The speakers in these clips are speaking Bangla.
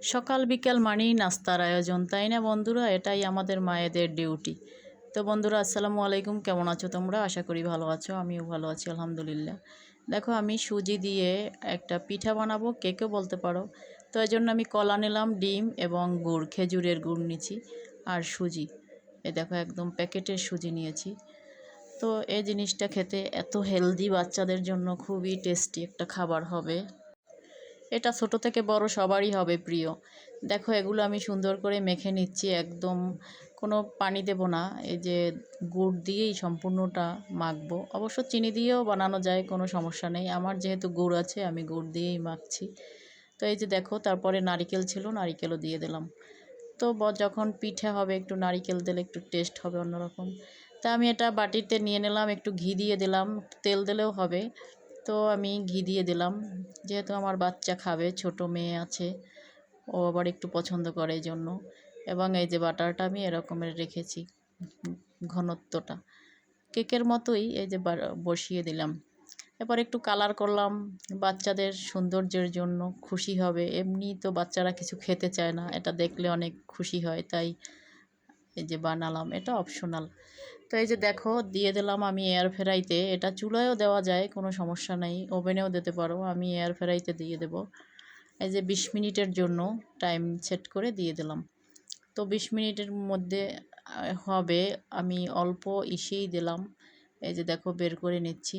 সকাল বিকাল মানেই নাস্তার আয়োজন, তাই না বন্ধুরা? এটাই আমাদের মায়েদের ডিউটি। তো বন্ধুরা, আসসালামু আলাইকুম। কেমন আছো তোমরা? আশা করি ভালো আছো। আমিও ভালো আছি, আলহামদুলিল্লাহ। দেখো, আমি সুজি দিয়ে একটা পিঠা বানাবো, কেকও বলতে পারো। তো এই জন্য আমি কলা নিলাম, ডিম এবং গুড়, খেজুরের গুড় নিয়েছি আর সুজি। এই দেখো, একদম প্যাকেটের সুজি নিয়েছি। তো এই জিনিসটা খেতে এত হেলদি, বাচ্চাদের জন্য খুবই টেস্টি একটা খাবার হবে। এটা ছোট থেকে বড় সবারই হবে প্রিয়। দেখো, এগুলো আমি সুন্দর করে মেখে নিচ্ছি, একদম কোনো পানি দেব না। এই যে গুড় দিয়েই সম্পূর্ণটা মাখবো। অবশ্য চিনি দিয়েও বানানো যায়, কোনো সমস্যা নেই। আমার যেহেতু গুড় আছে, আমি গুড় দিয়েই মাখছি। তো এই যে দেখো, তারপরে নারিকেল ছিল, নারিকেলও দিয়ে দিলাম। তো যখন পিঠা হবে, একটু নারিকেল দিলে একটু টেস্ট হবে অন্যরকম। তা আমি এটা বাটিতে নিয়ে নিলাম, একটু ঘি দিয়ে দিলাম, তেল দিলেও হবে। তো আমি ঘি দিয়ে দিলাম, যেহেতু আমার বাচ্চা খাবে, ছোট মেয়ে আছে, ও আবার একটু পছন্দ করে এই জন্য। এবং এই যে বাটারটা আমি এরকমের রেখেছি, ঘনত্বটা কেকের মতোই। এই যে বসিয়ে দিলাম। এবার একটু কালার করলাম, বাচ্চাদের সৌন্দর্যের জন্য, খুশি হবে। এমনি তো বাচ্চারা কিছু খেতে চায় না, এটা দেখলে অনেক খুশি হয়, তাই এই যে বানালাম। এটা অপশনাল। তো এই যে দেখো, দিয়ে দিলাম আমি এয়ার ফ্রাইতে। এটা চুলায়ও দেওয়া যায়, কোনো সমস্যা নেই, ওভেনেও দিতে পারো। আমি এয়ার ফ্রাইতে দিয়ে দেব। এই যে 20 মিনিটের জন্য টাইম সেট করে দিয়ে দিলাম। তো 20 মিনিটের মধ্যে হবে। আমি অল্প ইসেই দিলাম। এই যে দেখো, বের করে নিচ্ছি।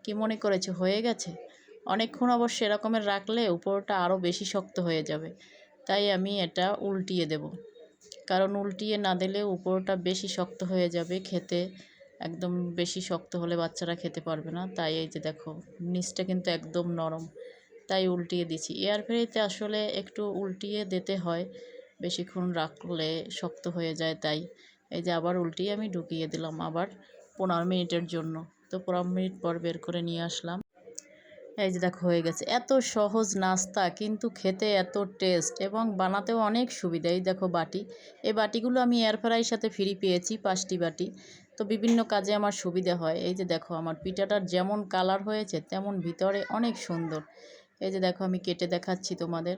কি মনে করেছো হয়ে গেছে? অনেকক্ষণ অবশ্য এরকমের রাখলে উপরটা আরও বেশি শক্ত হয়ে যাবে, তাই আমি এটা উল্টিয়ে দেব। কারণ উল্টিয়ে না দিলে উপরটা বেশি শক্ত হয়ে যাবে, খেতে একদম বেশি শক্ত হলে বাচ্চারা খেতে পারবে না। তাই এই যে দেখো, নিচটা কিন্তু একদম নরম, তাই উল্টিয়ে দিচ্ছি। এয়ার ফ্রাইতে আসলে একটু উল্টিয়ে দিতে হয়, বেশিক্ষণ রাখলে শক্ত হয়ে যায়। তাই এই যে আবার উল্টিয়ে আমি ঢুকিয়ে দিলাম, আবার 15 মিনিটের জন্য। তো 15 মিনিট পর বের করে নিয়ে আসলাম। এই যে দেখো, হয়ে গেছে। এত সহজ নাস্তা, কিন্তু খেতে এত টেস্ট এবং বানাতেও অনেক সুবিধা। এই দেখো বাটি, এই বাটিগুলো আমি এয়ার ফ্রাইয়ের সাথে ফ্রি পেয়েছি, 5টি বাটি। তো বিভিন্ন কাজে আমার সুবিধা হয়। এই যে দেখো, আমার পিঠাটার যেমন কালার হয়েছে, তেমন ভিতরে অনেক সুন্দর। এই যে দেখো, আমি কেটে দেখাচ্ছি তোমাদের।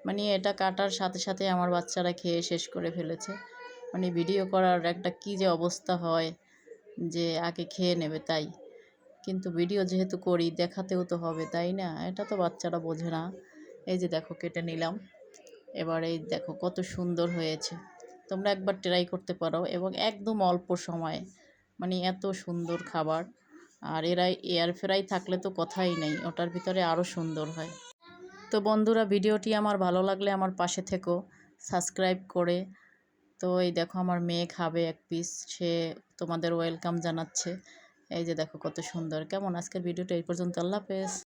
মানে এটা কাটার সাথে সাথে আমার বাচ্চারা খেয়ে শেষ করে ফেলেছে। মানে ভিডিও করার একটা কী যে অবস্থা হয়, যে আগে খেয়ে নেবে তাই। কিন্তু ভিডিও যেহেতু করি, দেখাতেও তো হবে, তাই না? এটা তো বাচ্চারা বোঝে না। এই যে দেখো, কেটে নিলাম। এবার এই দেখো কত সুন্দর হয়েছে। তোমরা একবার ট্রাই করতে পারো, এবং একদম অল্প সময়ে, মানে এত সুন্দর খাবার। আর এয়ার ফ্রাই থাকলে তো কথাই নেই, ওটার ভিতরে আরও সুন্দর হয়। তো বন্ধুরা, ভিডিওটি আমার ভালো লাগলে আমার পাশে থেকো, সাবস্ক্রাইব করে। তো এই দেখো, আমার মেয়ে খাবে এক পিস, সে তোমাদের ওয়েলকাম জানাচ্ছে। এই যে দেখো কত সুন্দর। কেমন আজকের ভিডিওটা এই পর্যন্ত। আল্লাহ হাফেজ।